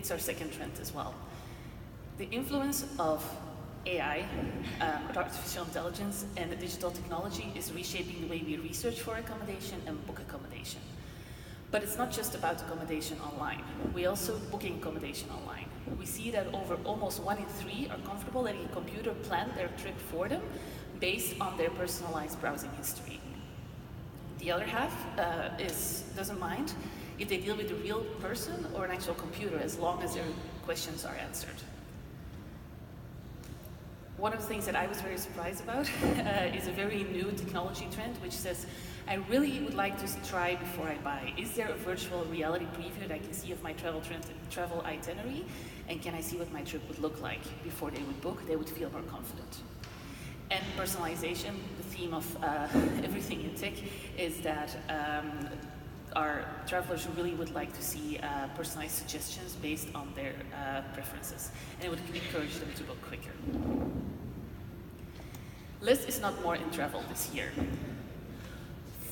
it's our second trend as well. The influence of AI, artificial intelligence, and digital technology is reshaping the way we research for accommodation and book accommodation. But it's not just about accommodation online. We also booking accommodation online. We see that over almost 1 in 3 are comfortable letting a computer plan their trip for them based on their personalized browsing history. The other half doesn't mind if they deal with a real person or an actual computer, as long as their questions are answered. One of the things that I was very surprised about is a very new technology trend, which says, I really would like to try before I buy. Is there a virtual reality preview that I can see of my travel itinerary? And can I see what my trip would look like before they would book? They would feel more confident. And personalization, the theme of everything in tech, is that our travelers really would like to see personalized suggestions based on their preferences, and it would encourage them to book quicker. Less is not more in travel this year.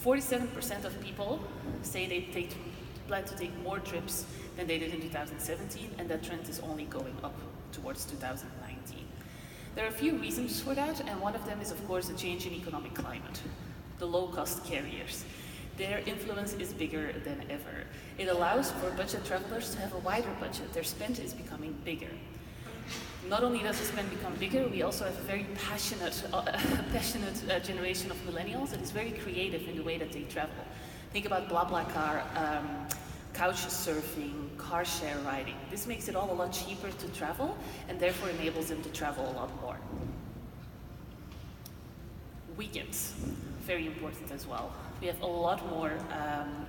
47% of people say they plan to take more trips than they did in 2017, and that trend is only going up towards 2019. There are a few reasons for that, and one of them is, of course, a change in economic climate. The low-cost carriers. Their influence is bigger than ever. It allows for budget travelers to have a wider budget. Their spend is becoming bigger. Not only does the spend become bigger, we also have a very passionate generation of millennials that is very creative in the way that they travel. Think about BlaBlaCar, couch surfing, car share riding. This makes it all a lot cheaper to travel, and therefore enables them to travel a lot more. Weekends, very important as well. We have a lot more,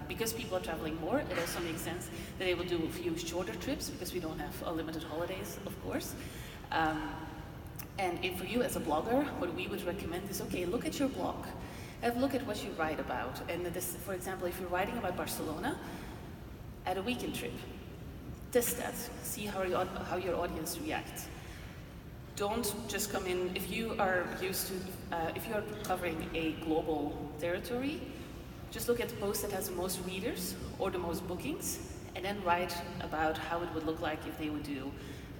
because people are traveling more, it also makes sense that they will do a few shorter trips, because we don't have unlimited holidays, of course. And for you as a blogger, what we would recommend is, okay, look at your blog. Have a look at what you write about. And this, for example, if you're writing about Barcelona, add a weekend trip. Test that, see how your audience reacts. Don't just come in, if you are covering a global territory, just look at the post that has the most readers or the most bookings, and then write about how it would look like if they would do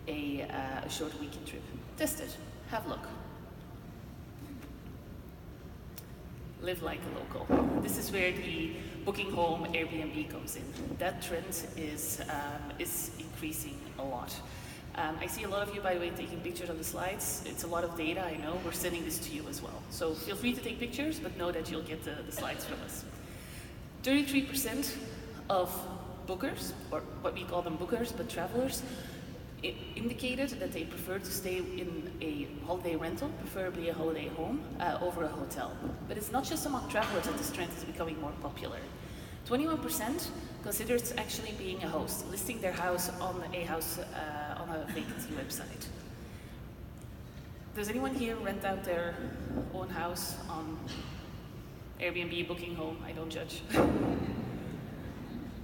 a short weekend trip. Test it, have a look. Live like a local. This is where the booking home Airbnb comes in. That trend is increasing a lot. I see a lot of you, by the way, taking pictures of the slides. It's a lot of data, I know. We're sending this to you as well. So feel free to take pictures, but know that you'll get the slides from us. 33% of bookers, or what we call them bookers, but travelers, indicated that they prefer to stay in a holiday rental, preferably a holiday home, over a hotel. But it's not just among travelers that this trend is becoming more popular. 21% considers actually being a host, listing their house on a vacancy website. Does anyone here rent out their own house on Airbnb, booking home? I don't judge.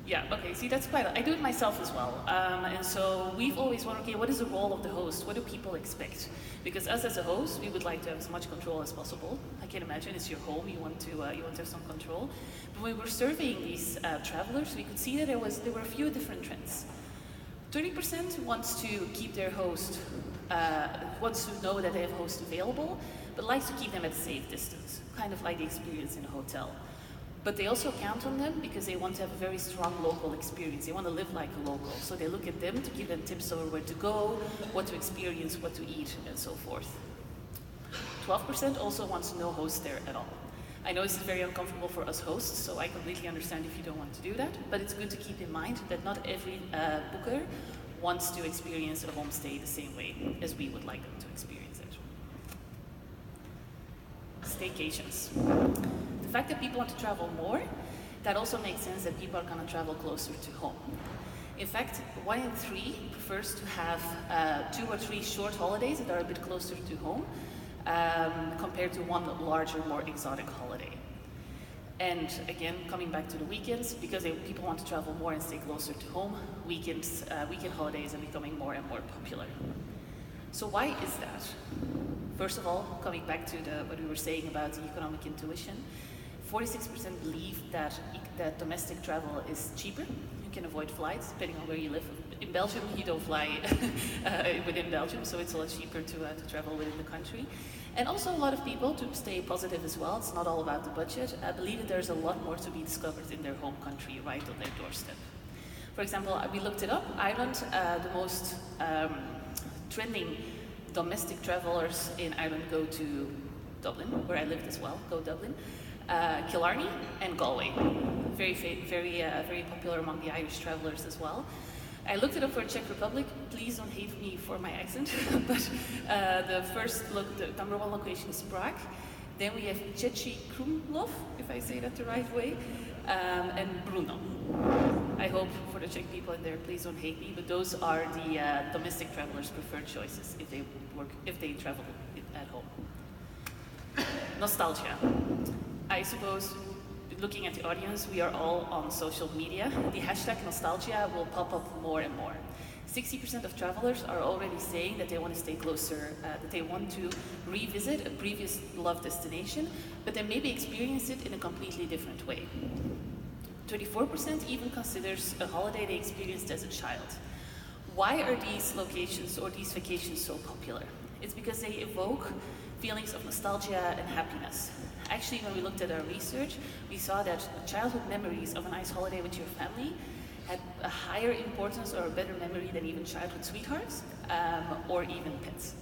Yeah, okay, see, that's I do it myself as well. And so we've always wondered, okay, what is the role of the host? What do people expect? Because us as a host, we would like to have as much control as possible. I can imagine it's your home, you want to have some control. But when we were surveying these travelers, we could see that there were a few different trends. 30% wants to keep their host, wants to know that they have a host available, but likes to keep them at a safe distance, kind of like the experience in a hotel. But they also count on them because they want to have a very strong local experience. They want to live like a local. So they look at them to give them tips over where to go, what to experience, what to eat, and so forth. 12% also wants no host there at all. I know this is very uncomfortable for us hosts, so I completely understand if you don't want to do that, but it's good to keep in mind that not every booker wants to experience a homestay the same way as we would like them to experience it. Staycations. The fact that people want to travel more, that also makes sense that people are going to travel closer to home. In fact, 1 in 3 prefers to have 2 or 3 short holidays that are a bit closer to home compared to one larger, more exotic holiday. And again, coming back to the weekends, because people want to travel more and stay closer to home, weekend holidays are becoming more and more popular. So why is that? First of all, coming back to what we were saying about the economic intuition, 46% believe that domestic travel is cheaper. You can avoid flights, depending on where you live. In Belgium, you don't fly within Belgium, so it's a lot cheaper to travel within the country. And also a lot of people, to stay positive as well, it's not all about the budget, believe that there's a lot more to be discovered in their home country, right on their doorstep. For example, we looked it up. Ireland, the most trending domestic travelers in Ireland go to Dublin, where I lived as well, go Dublin, Killarney and Galway. Very popular among the Irish travelers as well. I looked it up for Czech Republic. Please don't hate me for my accent, but the number one location is Prague. Then we have Čechi Krumlov, if I say that the right way, and Brno. I hope for the Czech people in there, please don't hate me, but those are the domestic travelers' preferred choices if they travel at home. Nostalgia. I suppose, looking at the audience, we are all on social media. The hashtag nostalgia will pop up more and more. 60% of travelers are already saying that they want to stay closer, that they want to revisit a previous loved destination, but then maybe experience it in a completely different way. 34% even considers a holiday they experienced as a child. Why are these locations or these vacations so popular? It's because they evoke feelings of nostalgia and happiness. Actually, when we looked at our research, we saw that childhood memories of a nice holiday with your family had a higher importance or a better memory than even childhood sweethearts or even pets.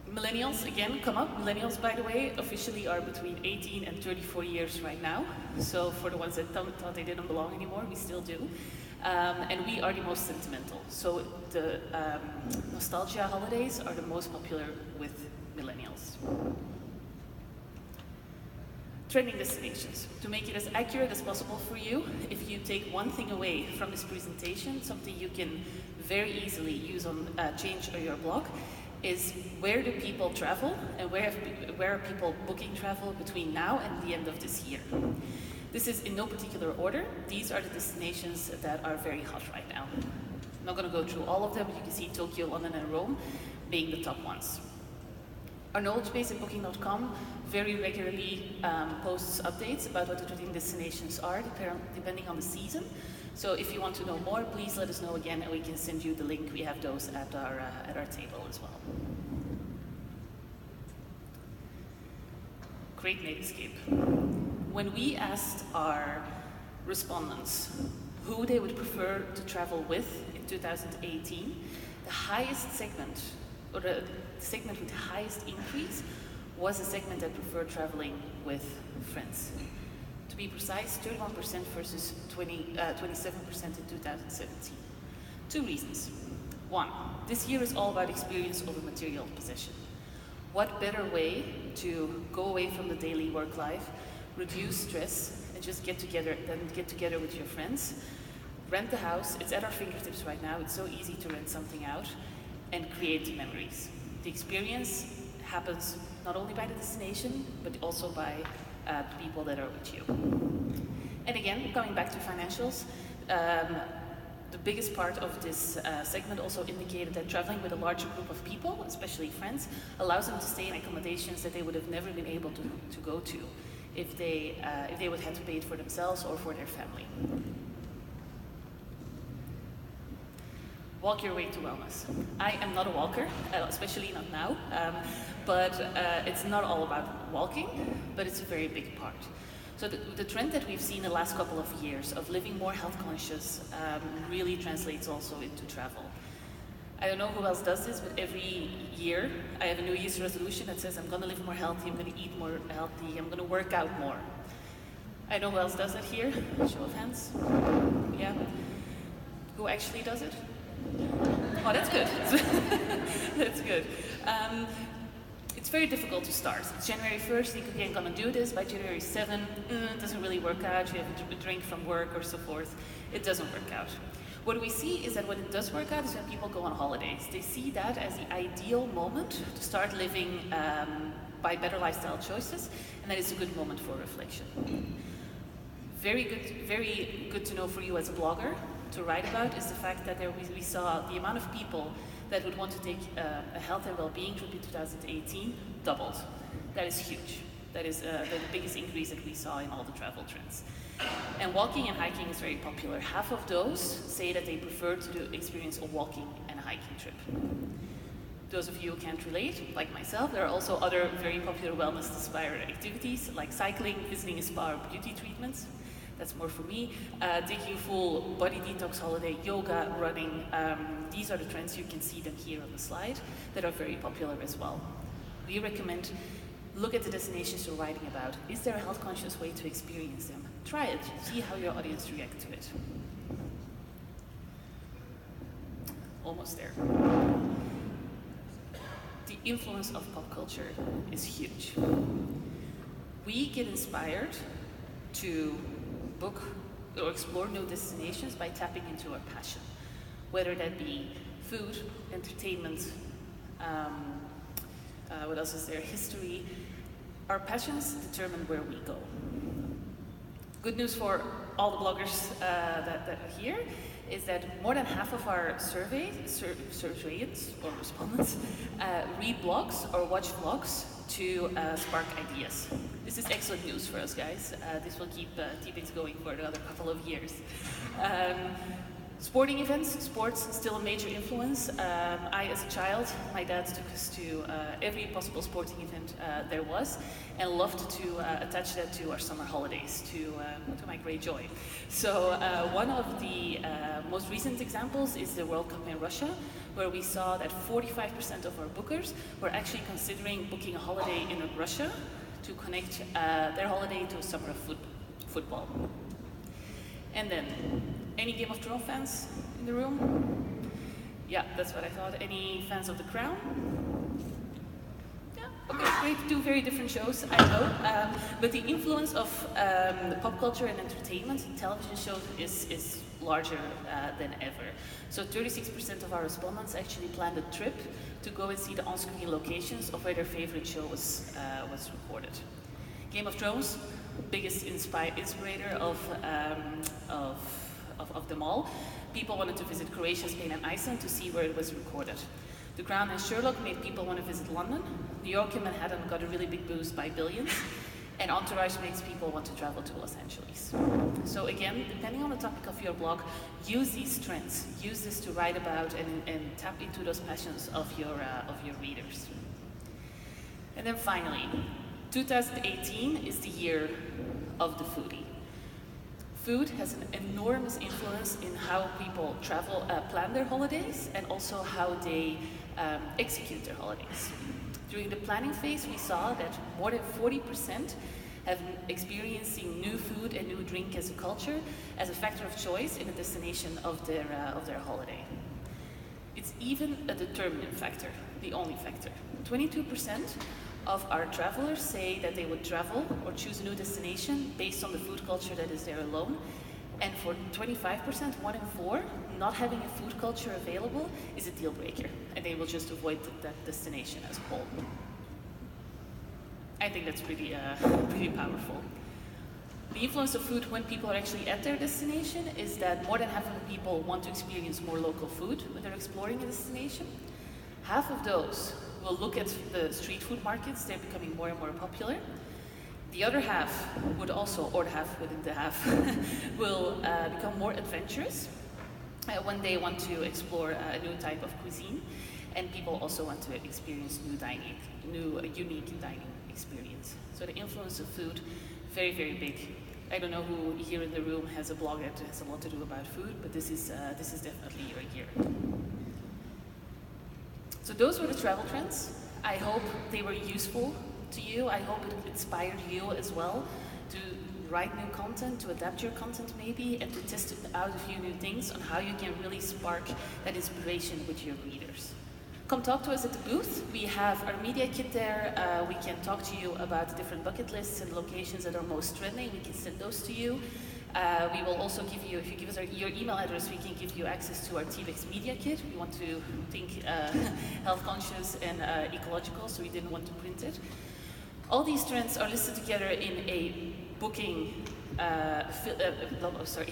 Millennials, again, come up. Millennials, by the way, officially are between 18 and 34 years right now. So for the ones that thought they didn't belong anymore, we still do. And we are the most sentimental. So the nostalgia holidays are the most popular with millennials. Trending destinations. To make it as accurate as possible for you, if you take one thing away from this presentation, something you can very easily use on change your blog, is where do people travel and where are people booking travel between now and the end of this year. This is in no particular order. These are the destinations that are very hot right now. I'm not going to go through all of them, but you can see Tokyo, London, and Rome being the top ones. Our knowledge base at Booking.com very regularly posts updates about what the trending destinations are, depending on the season. So if you want to know more, please let us know again, and we can send you the link. We have those at our table as well. Great Night Escape. When we asked our respondents who they would prefer to travel with in 2018, the highest segment, or the segment with the highest increase, was the segment that preferred traveling with friends. To be precise, 31% versus 27% in 2017. Two reasons. One, this year is all about experience over material possession. What better way to go away from the daily work life, reduce stress, and just get together with your friends? Rent the house. It's at our fingertips right now. It's so easy to rent something out and create memories. The experience happens not only by the destination, but also by the people that are with you. And again, coming back to financials, the biggest part of this segment also indicated that traveling with a larger group of people, especially friends, allows them to stay in accommodations that they would have never been able to go to if they would have to pay it for themselves or for their family. Walk your way to wellness. I am not a walker, especially not now, but it's not all about walking, but it's a very big part. So the trend that we've seen the last couple of years of living more health conscious really translates also into travel. I don't know who else does this, but every year I have a New Year's resolution that says I'm going to live more healthy, I'm going to eat more healthy, I'm going to work out more. I know who else does that here. Show of hands. Yeah. Who actually does it? Oh, that's good. That's good. It's very difficult to start. It's January 1st, you think, okay, I'm going to do this. By January 7th, it doesn't really work out. You have a drink from work or so forth. It doesn't work out. What we see is that when it does work out is when people go on holidays. They see that as the ideal moment to start living by better lifestyle choices, and that is a good moment for reflection. Very good to know for you as a blogger to write about is the fact that we saw the amount of people that would want to take a health and well-being trip in 2018 doubled. That is huge. That is the biggest increase that we saw in all the travel trends. And walking and hiking is very popular. Half of those say that they prefer to experience a walking and a hiking trip. Those of you who can't relate, like myself, there are also other very popular wellness-inspired activities like cycling, visiting a spa, or beauty treatments. That's more for me. Taking full body detox holiday, yoga, running. These are the trends. You can see them here on the slide that are very popular as well. We recommend look at the destinations you're writing about. Is there a health-conscious way to experience them? Try it. See how your audience reacts to it. Almost there. The influence of pop culture is huge. We get inspired to book or explore new destinations by tapping into our passion, whether that be food, entertainment, what else is there? History. Our passions determine where we go. Good news for all the bloggers that are here is that more than half of our surveys or respondents read blogs or watch vlogs to spark ideas. This is excellent news for us, guys. This will keep TBEX going for another couple of years. Sporting events, sports, still a major influence. I, as a child, my dad took us to every possible sporting event there was, and loved to attach that to our summer holidays, to my great joy. So one of the most recent examples is the World Cup in Russia, where we saw that 45% of our bookers were actually considering booking a holiday in Russia to connect their holiday to a summer of football. And then, any Game of Thrones fans in the room? Yeah, that's what I thought. Any fans of The Crown? Yeah, okay, great. Two very different shows, I know. But the influence of pop culture and entertainment in television shows is larger than ever. So 36% of our respondents actually planned a trip to go and see the on-screen locations of where their favorite show was recorded. Game of Thrones, biggest inspirator of them all. People wanted to visit Croatia, Spain, and Iceland to see where it was recorded. The Crown and Sherlock made people want to visit London. New York and Manhattan got a really big boost by billions. And Entourage makes people want to travel to Los Angeles. So again, depending on the topic of your blog, use these trends. Use this to write about and tap into those passions of your readers. And then finally, 2018 is the year of the foodie. Food has an enormous influence in how people travel, plan their holidays, and also how they execute their holidays. During the planning phase, we saw that more than 40% have experiencing new food and new drink as a culture as a factor of choice in the destination of their holiday. It's even a determinant factor, the only factor. 22% of our travelers say that they would travel or choose a new destination based on the food culture that is there alone. And for 25%, 1 in 4, not having a food culture available is a deal breaker, and they will just avoid that destination as a whole. I think that's pretty powerful. The influence of food when people are actually at their destination is that more than half of the people want to experience more local food when they're exploring a destination. Half of those will look at the street food markets. They're becoming more and more popular. The other half would also, or the half within the half, will become more adventurous when they want to explore a new type of cuisine. And people also want to experience unique dining experience. So the influence of food, very, very big. I don't know who here in the room has a blog that has a lot to do about food, but this is definitely your year. So those were the travel trends. I hope they were useful to you. I hope it inspired you as well to write new content, to adapt your content maybe, and to test out a few new things on how you can really spark that inspiration with your readers. Come talk to us at the booth. We have our media kit there. We can talk to you about the different bucket lists and locations that are most trending. We can send those to you. We will also give you, if you give us your email address, we can give you access to our TBEX media kit. We want to think health conscious and ecological, so we didn't want to print it. All these trends are listed together in a booking,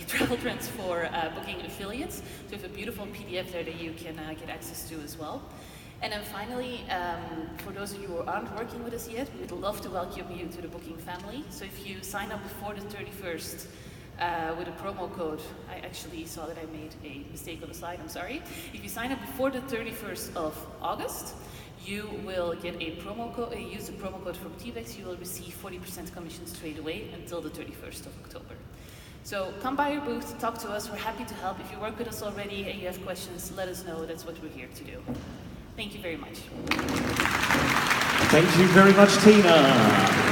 travel trends for booking affiliates. So we have a beautiful PDF there that you can get access to as well. And then finally, for those of you who aren't working with us yet, we would love to welcome you to the booking family. So if you sign up before the 31st with a promo code, I actually saw that I made a mistake on the slide, I'm sorry. If you sign up before the 31st of August, you will get a promo code, use the promo code from TBEX, you will receive 40% commission straight away until the 31st of October. So come by our booth, talk to us, we're happy to help. If you work with us already and you have questions, let us know, that's what we're here to do. Thank you very much. Thank you very much, Tiina.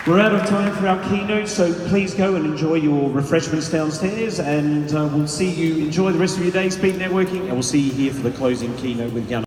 We're out of time for our keynote, so please go and enjoy your refreshments downstairs, and we'll see you enjoy the rest of your day, speed networking, and we'll see you here for the closing keynote with Jan.